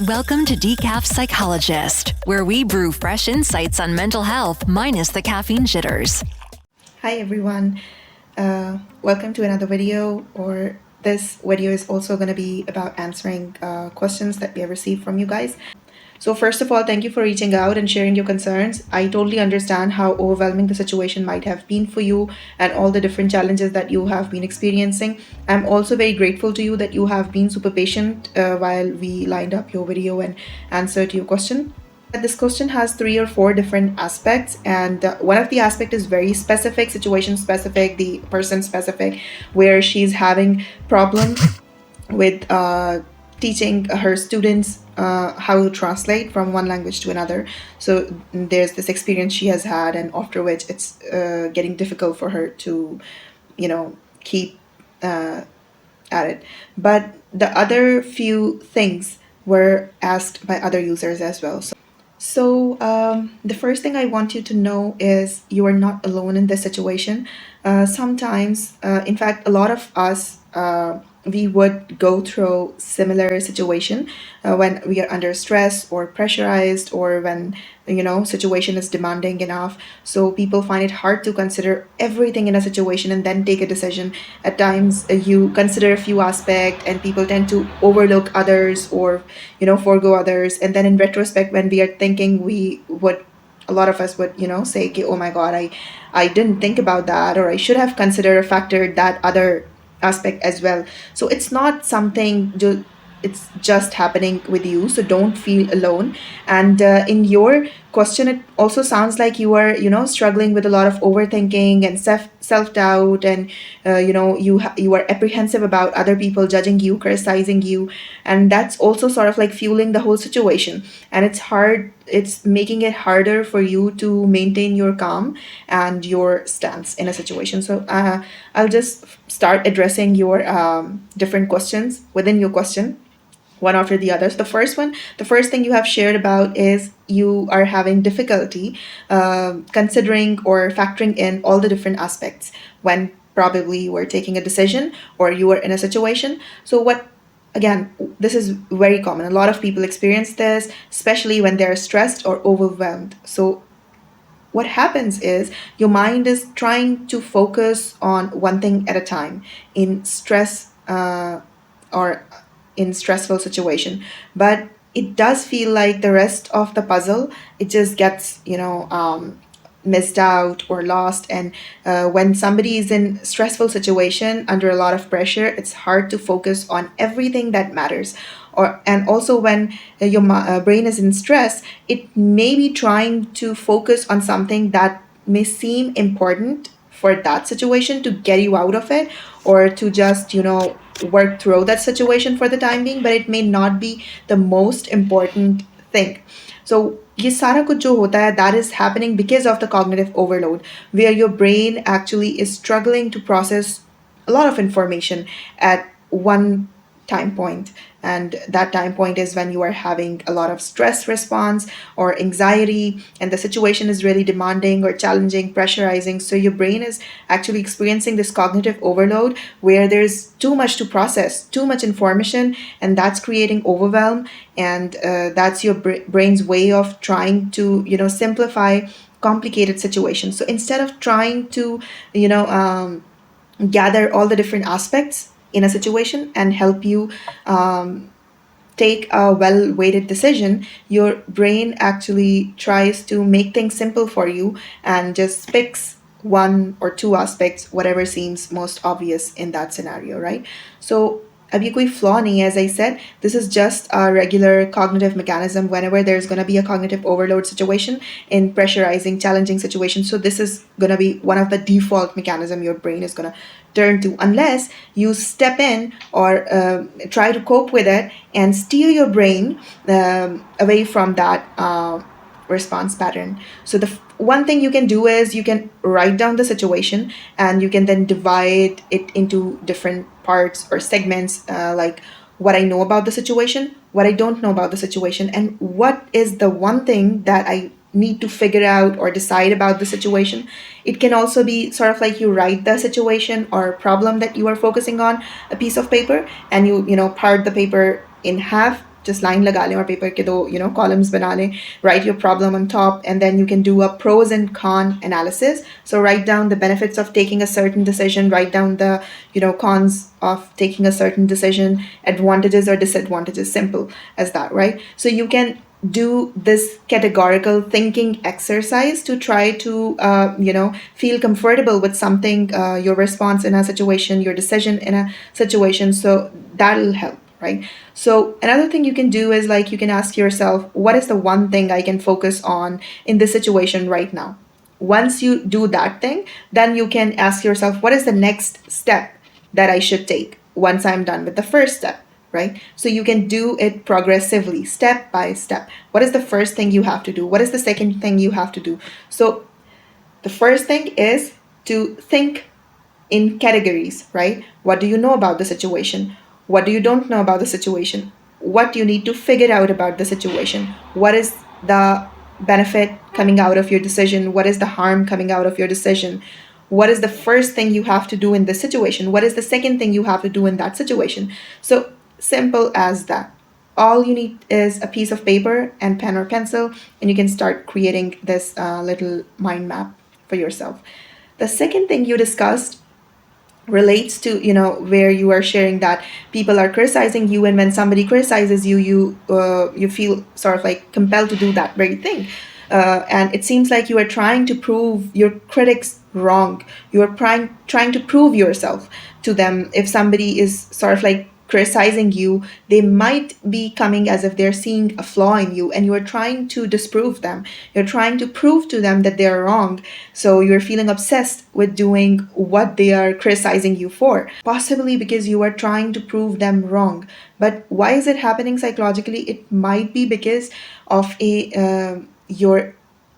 Welcome to Decaf Psychologist, where we brew fresh insights on mental health minus the caffeine jitters. Hi everyone, welcome to another video, or this video is also going to be about answering questions that we have received from you guys. So first of all, thank you for reaching out and sharing your concerns. I totally understand how overwhelming the situation might have been for you and all the different challenges that you have been experiencing. I'm also very grateful to you that you have been super patient while we lined up your video and answered your question. This question has 3 or 4 different aspects, and one of the aspect is very specific, situation specific, the person specific, where she's having problem with teaching her students how to translate from one language to another. So there's this experience she has had, and after which it's getting difficult for her to, keep at it. But the other few things were asked by other users as well. So the first thing I want you to know is you are not alone in this situation. Sometimes, in fact, a lot of us, we would go through similar situation when we are under stress or pressurized, or when situation is demanding enough. So people find it hard to consider everything in a situation and then take a decision. At times, you consider a few aspects, and people tend to overlook others, or forego others. And then in retrospect, when we are thinking, we would a lot of us would say, "Okay, oh my god, I didn't think about that, or I should have considered or factored that other aspect as well." So it's not something it's just happening with you, so don't feel alone. And in your question, it also sounds like you are struggling with a lot of overthinking and self doubt, and you are apprehensive about other people judging you, criticizing you, and that's also sort of like fueling the whole situation. And it's making it harder for you to maintain your calm and your stance in a situation. So I'll just start addressing your different questions within your question, one after the other. So the first thing you have shared about is you are having difficulty considering or factoring in all the different aspects when probably you were taking a decision or you were in a situation. So what again, this is very common. A lot of people experience this, especially when they're stressed or overwhelmed. So what happens is your mind is trying to focus on one thing at a time in stress, or in stressful situation, but it does feel like the rest of the puzzle, it just gets missed out or lost. And when somebody is in stressful situation under a lot of pressure, it's hard to focus on everything that matters. And also when your brain is in stress, it may be trying to focus on something that may seem important for that situation to get you out of it, or to just work through that situation for the time being, but it may not be the most important thing. So ये सारा कुछ जो होता है, that is happening because of the cognitive overload, where your brain actually is struggling to process a lot of information at one time point. And that time point is when you are having a lot of stress response or anxiety, and the situation is really demanding or challenging, pressurizing. So your brain is actually experiencing this cognitive overload, where there's too much to process, too much information, and that's creating overwhelm. And that's your brain's way of trying to simplify complicated situations. So instead of trying to gather all the different aspects in a situation and help you take a well weighted decision, your brain actually tries to make things simple for you and just picks one or two aspects, whatever seems most obvious in that scenario, right? So अभी कोई flaw नहीं है, as I said. This is just a regular cognitive mechanism whenever there's going to be a cognitive overload situation in pressurizing, challenging situations. So this is going to be one of the default mechanism your brain is going to turn to, unless you step in or try to cope with it and steer your brain away from that response pattern. So the one thing you can do is you can write down the situation, and you can then divide it into different parts or segments, like what I know about the situation, what I don't know about the situation, and what is the one thing that I need to figure out or decide about the situation. It can also be sort of like you write the situation or problem that you are focusing on a piece of paper, and you part the paper in half, just line लगा लें और paper के दो columns बना लें. Write your problem on top, and then you can do a pros and con analysis. So write down the benefits of taking a certain decision, write down the cons of taking a certain decision, advantages or disadvantages, simple as that, right? So you can do this categorical thinking exercise to try to feel comfortable with something, your response in a situation, your decision in a situation. So that'll help, right? So another thing you can do is, like, you can ask yourself, what is the one thing I can focus on in this situation right now? Once you do that thing, then you can ask yourself, what is the next step that I should take once I'm done with the first step, right? So you can do it progressively, step by step. What is the first thing you have to do? What is the second thing you have to do? So the first thing is to think in categories, right? What do you know about the situation? What do you don't know about the situation? What you need to figure out about the situation? What is the benefit coming out of your decision? What is the harm coming out of your decision? What is the first thing you have to do in this situation? What is the second thing you have to do in that situation? So simple as that. All you need is a piece of paper and pen or pencil, and you can start creating this little mind map for yourself. The second thing you discussed relates to where you are sharing that people are criticizing you, and when somebody criticizes you, you feel sort of like compelled to do that very thing, and it seems like you are trying to prove your critics wrong. You are trying to prove yourself to them. If somebody is sort of like criticizing you, they might be coming as if they're seeing a flaw in you, and you are trying to disprove them. You're trying to prove to them that they're wrong. So you're feeling obsessed with doing what they are criticizing you for, possibly because you are trying to prove them wrong. But why is it happening psychologically? It might be because of your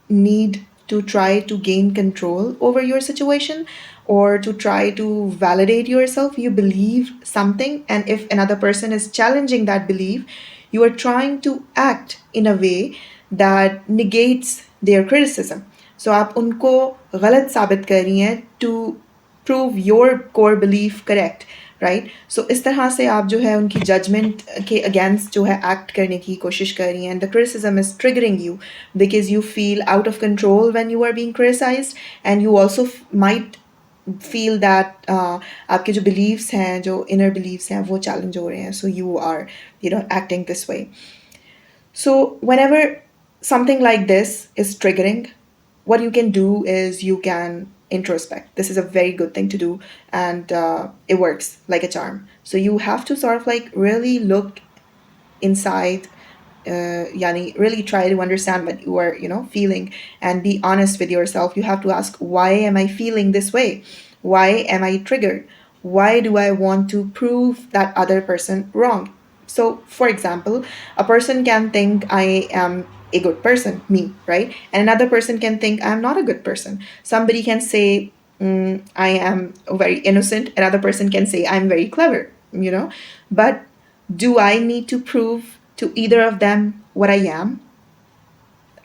need to try to gain control over your situation, or to try to validate yourself. You believe something, and if another person is challenging that belief, you are trying to act in a way that negates their criticism. So आप उनको गलत साबित कर रही हैं to prove your core belief correct, right? So इस तरह से आप जो है उनकी जजमेंट के अगेंस्ट जो है एक्ट करने की कोशिश कर रही हैं. And the criticism is triggering you because you feel out of control when you are being criticised, and you also might feel that आपके जो बिलीव्स हैं, जो इनर बिलीव्स हैं, वो चैलेंज हो रहे हैं. So you are acting this way. So whenever something like this is triggering, what you can do is you can introspect. This is a very good thing to do, and it works like a charm. So you have to sort of like really look inside, yani really try to understand what you are feeling, and be honest with yourself. You have to ask, why am I feeling this way? Why am I triggered? Why do I want to prove that other person wrong? So for example, a person can think I am a good person, me, right? And another person can think I'm not a good person. Somebody can say, I am very innocent. Another person can say I'm very clever, But do I need to prove to either of them what I am?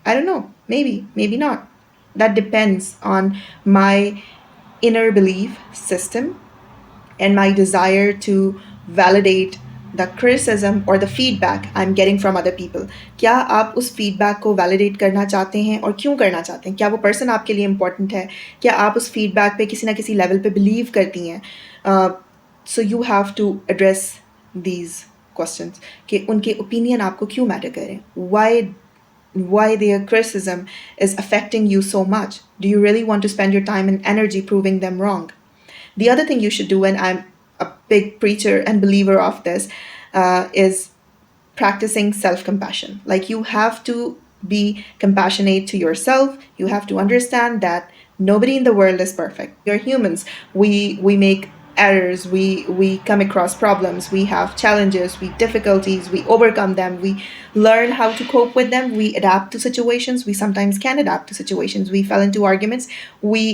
I don't know. Maybe not. That depends on my inner belief system and my desire to validate the criticism or the feedback I'm getting from other people. क्या आप उस feedback को validate करना चाहते हैं और क्यों करना चाहते हैं? क्या वो person आपके लिए important है? क्या आप उस feedback पे किसी ना किसी level पे believe करती हैं? So you have to address these questions कि उनके opinion आपको क्यों matter करें? Why their criticism is affecting you so much? Do you really want to spend your time and energy proving them wrong? The other thing you should do, and I'm a big preacher and believer of this, is practicing self-compassion. Like, you have to be compassionate to yourself. You have to understand that nobody in the world is perfect. We're humans. We make errors. We come across problems. We have challenges, we difficulties. We overcome them. We learn how to cope with them. We adapt to situations. We sometimes can adapt to situations. We fell into arguments. We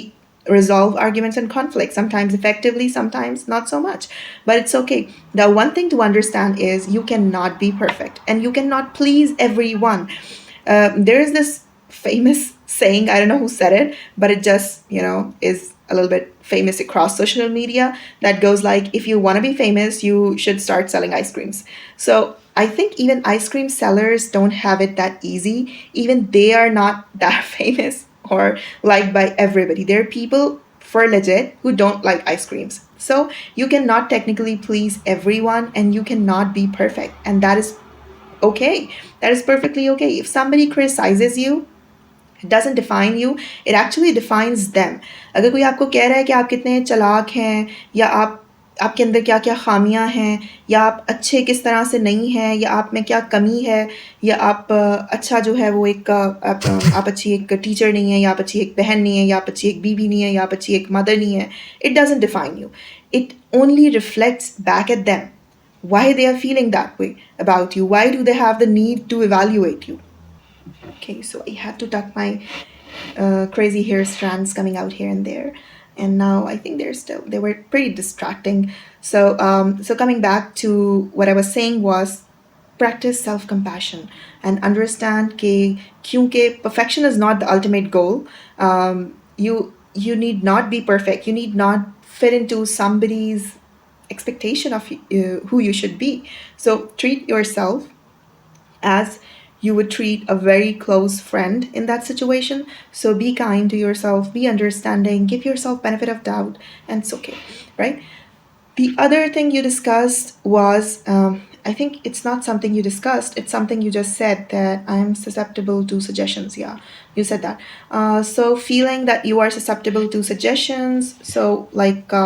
resolve arguments and conflicts, sometimes effectively, sometimes not so much. But it's okay. The one thing to understand is you cannot be perfect, and you cannot please everyone. There is this famous saying, I don't know who said it, but it just, is a little bit famous across social media, that goes like, if you want to be famous, you should start selling ice creams. So I think even ice cream sellers don't have it that easy. Even they are not that famous or liked by everybody. There are people for legit who don't like ice creams. So you cannot technically please everyone and you cannot be perfect. And that is okay. That is perfectly okay. If somebody criticizes you, it doesn't define you, it actually defines them. अगर कोई आपको कह रहा है कि आप कितने चालाक हैं या आप आपके अंदर क्या क्या खामियां हैं या आप अच्छे किस तरह से नहीं हैं या आप में क्या कमी है या आप अच्छा जो है वो एक आप अच्छी एक टीचर नहीं है या आप अच्छी एक बहन नहीं है या आप अच्छी एक बीवी नहीं है या आप अच्छी एक मदर नहीं है, it doesn't define you. It only reflects back at them why they are feeling that way about you, why do they have the need to evaluate you. Okay, so I had to tuck my crazy hair strands coming out here and there, and now I think they were pretty distracting. So coming back to what I was saying was practice self-compassion and understand कि क्योंकि perfection is not the ultimate goal. You need not be perfect. You need not fit into somebody's expectation of who you should be. So treat yourself as you would treat a very close friend in that situation. So be kind to yourself, be understanding, give yourself benefit of doubt, and it's okay, right? The other thing you discussed was, I think it's not something you discussed, it's something you just said that I'm susceptible to suggestions. Yeah, you said that. So feeling that you are susceptible to suggestions, so like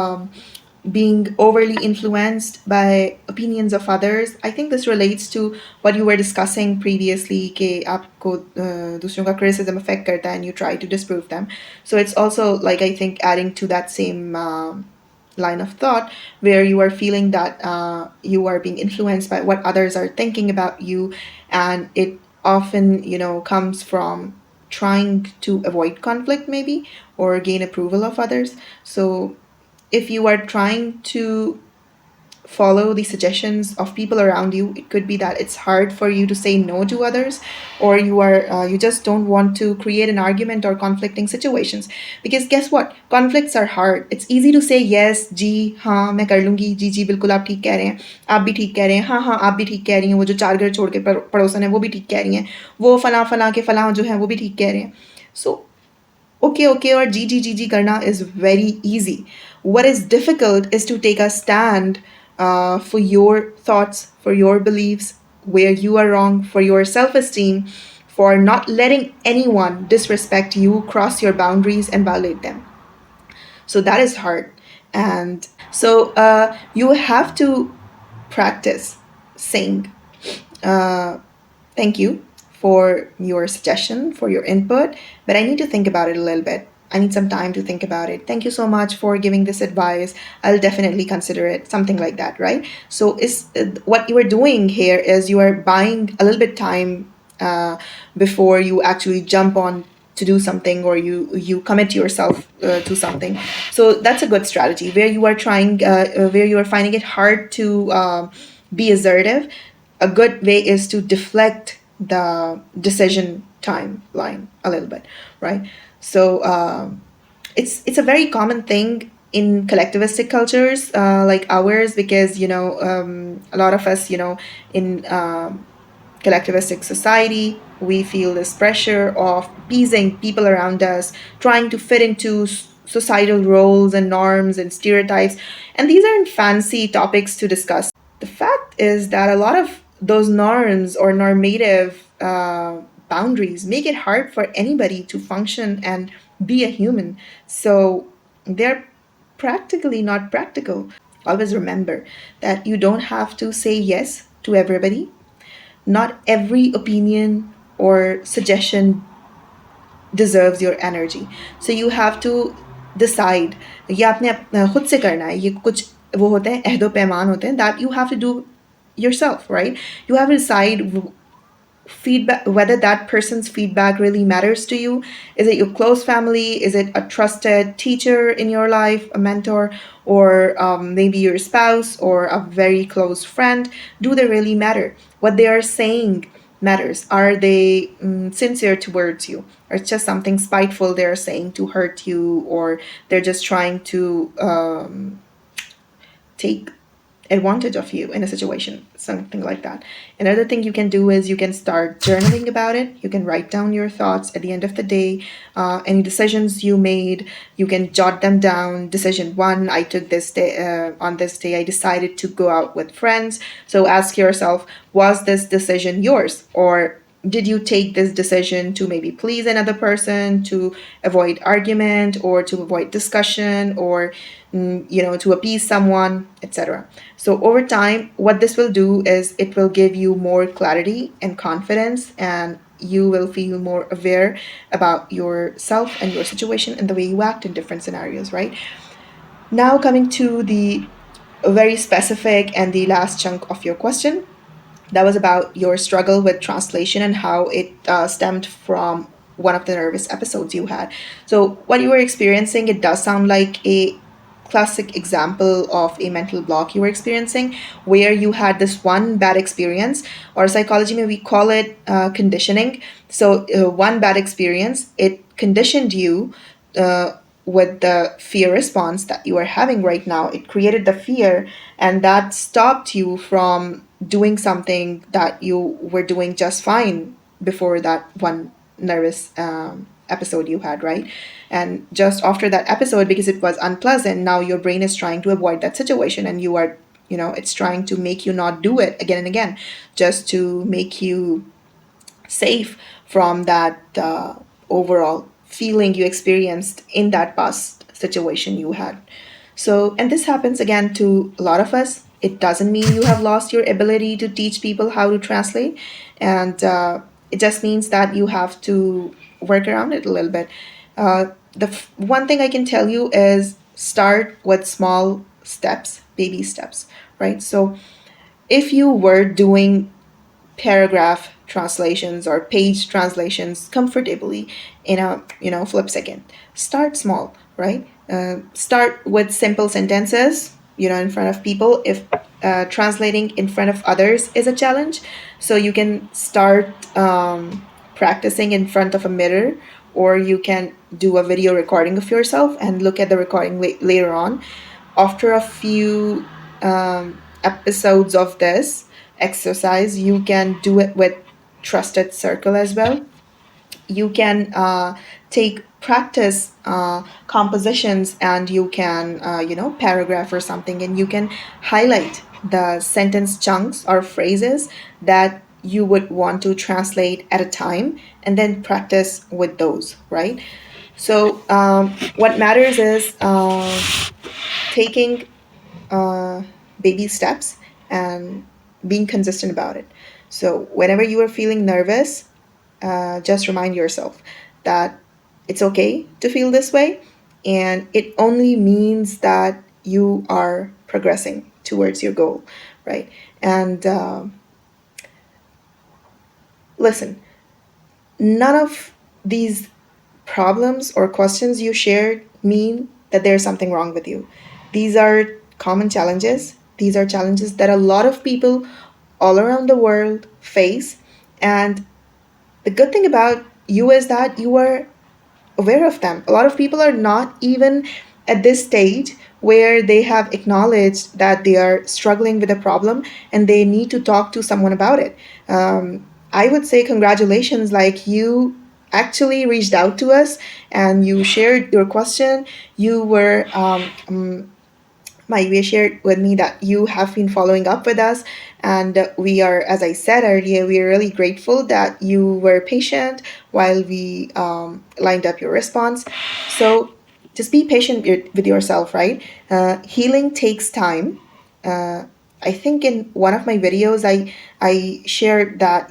being overly influenced by opinions of others. I think this relates to what you were discussing previously कि आपको दूसरों का criticism affect करता है and you try to disprove them. So it's also like I think adding to that same line of thought where you are feeling that you are being influenced by what others are thinking about you, and it often comes from trying to avoid conflict maybe or gain approval of others. So if you are trying to follow the suggestions of people around you, it could be that it's hard for you to say no to others, or you just don't want to create an argument or conflicting situations, because guess what, conflicts are hard. It's easy to say yes, जी हाँ मैं कर लूँगी, जी जी बिल्कुल आप ठीक कह रहे हैं, आप भी ठीक कह रहे हैं, हाँ हाँ आप भी ठीक कह रही हैं, वो जो चार घर छोड़ के पड़ोसन है वो भी ठीक कह रही हैं, वो फलां फलां के फलां जो है वो भी ठीक कह रहे हैं. So okay or G karna is very easy. What is difficult is to take a stand for your thoughts, for your beliefs, where you are wrong, for your self-esteem, for not letting anyone disrespect you, cross your boundaries, and violate them. So that is hard. And so you have to practice saying, thank you for your suggestion, for your input, but I need to think about it a little bit. I need some time to think about it. Thank you so much for giving this advice. I'll definitely consider it. Something like that, right? So is what you are doing here is you are buying a little bit time before you actually jump on to do something, or you commit yourself to something. So that's a good strategy where you are trying where you are finding it hard to be assertive. A good way is to deflect the decision timeline a little bit, right? So it's a very common thing in collectivistic cultures like ours, because a lot of us in collectivistic society, we feel this pressure of pleasing people around us, trying to fit into societal roles and norms and stereotypes. And these aren't fancy topics to discuss. The fact is that a lot of those norms or normative boundaries make it hard for anybody to function and be a human. So they're practically not practical. Always remember that you don't have to say yes to everybody. Not every opinion or suggestion deserves your energy. So you have to decide. ये आपने खुद से करना है. ये कुछ वो होते हैं अहदो पैमान होते हैं that you have to do yourself, right? You have to decide feedback, whether that person's feedback really matters to you. Is it your close family? Is it a trusted teacher in your life, a mentor, or maybe your spouse or a very close friend? Do they really matter? What they are saying matters. Are they sincere towards you, or it's just something spiteful they're saying to hurt you, or they're just trying to take advantage of you in a situation, something like that. Another thing you can do is you can start journaling about it. You can write down your thoughts at the end of the day, any decisions you made. You can jot them down. Decision one, I took this day, on this day I decided to go out with friends. So ask yourself, was this decision yours, or did you take this decision to maybe please another person, to avoid argument, or to avoid discussion, or to appease someone, etc. So over time, what this will do is it will give you more clarity and confidence, and you will feel more aware about yourself and your situation and the way you act in different scenarios, right? Now, coming to the very specific and the last chunk of your question, that was about your struggle with translation and how it stemmed from one of the nervous episodes you had. So, what you were experiencing, it does sound like a classic example of a mental block you were experiencing, where you had this one bad experience, or psychology maybe call it conditioning. So, one bad experience, it conditioned you. With the fear response that you are having right now, it created the fear, and that stopped you from doing something that you were doing just fine before that one nervous episode you had, right? And just after that episode, because it was unpleasant, now your brain is trying to avoid that situation, and you are, it's trying to make you not do it again and again, just to make you safe from that overall feeling you experienced in that past situation you had. So, and this happens again to a lot of us. It doesn't mean you have lost your ability to teach people how to translate, and it just means that you have to work around it a little bit. One thing I can tell you is start with small steps, baby steps, right? So, if you were doing paragraph translations or page translations comfortably in a flip second, start small, right? Start with simple sentences, in front of people. If translating in front of others is a challenge, so you can start practicing in front of a mirror, or you can do a video recording of yourself and look at the recording later on. After a few episodes of this exercise, you can do it with trusted circle as well. You can take practice compositions, and you can paragraph or something, and you can highlight the sentence chunks or phrases that you would want to translate at a time, and then practice with those, right? So what matters is taking baby steps and being consistent about it. So, whenever you are feeling nervous, just remind yourself that it's okay to feel this way, and it only means that you are progressing towards your goal, right? And listen, none of these problems or questions you shared mean that there's something wrong with you. These are common challenges. These are challenges that a lot of people all around the world face. And the good thing about you is that you are aware of them. A lot of people are not even at this stage where they have acknowledged that they are struggling with a problem and they need to talk to someone about it. I would say congratulations, like you actually reached out to us and you shared your question. You were Maivia shared with me that you have been following up with us, and we are, as I said earlier, we are really grateful that you were patient while we lined up your response. So just be patient with yourself, right? Healing takes time. uh, I think in one of my videos, I shared that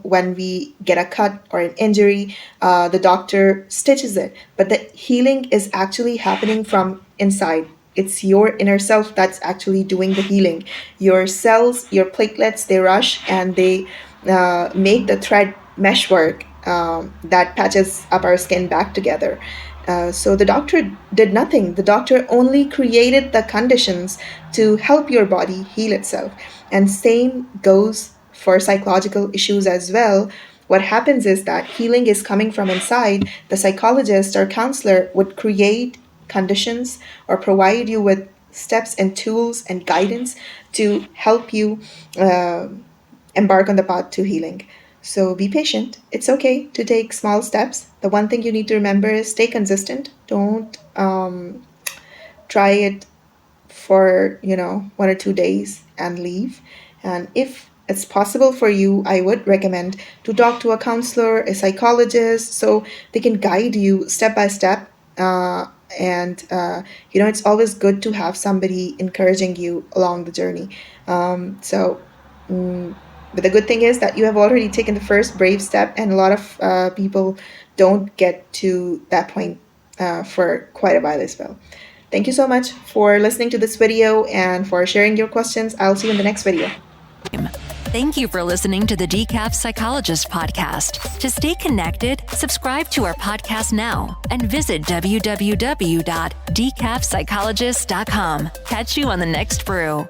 when we get a cut or an injury, the doctor stitches it, but the healing is actually happening from inside. It's your inner self that's actually doing the healing. Your cells, your platelets, they rush and they make the thread meshwork that patches up our skin back together. So the doctor did nothing. The doctor only created the conditions to help your body heal itself. And same goes for psychological issues as well. What happens is that healing is coming from inside. The psychologist or counselor would create conditions or provide you with steps and tools and guidance to help you embark on the path to healing. So be patient. It's okay to take small steps. The one thing you need to remember is stay consistent. Don't try it for 1 or 2 days and leave. And if it's possible for you, I would recommend to talk to a counselor, a psychologist, so they can guide you step by step. And it's always good to have somebody encouraging you along the journey. So but the good thing is that you have already taken the first brave step, and a lot of people don't get to that point for quite a while as well. Thank you so much for listening to this video and for sharing your questions. I'll see you in the next video. Thank you for listening to the Decaf Psychologist podcast. To stay connected, subscribe to our podcast now and visit www.decafpsychologist.com. Catch you on the next brew.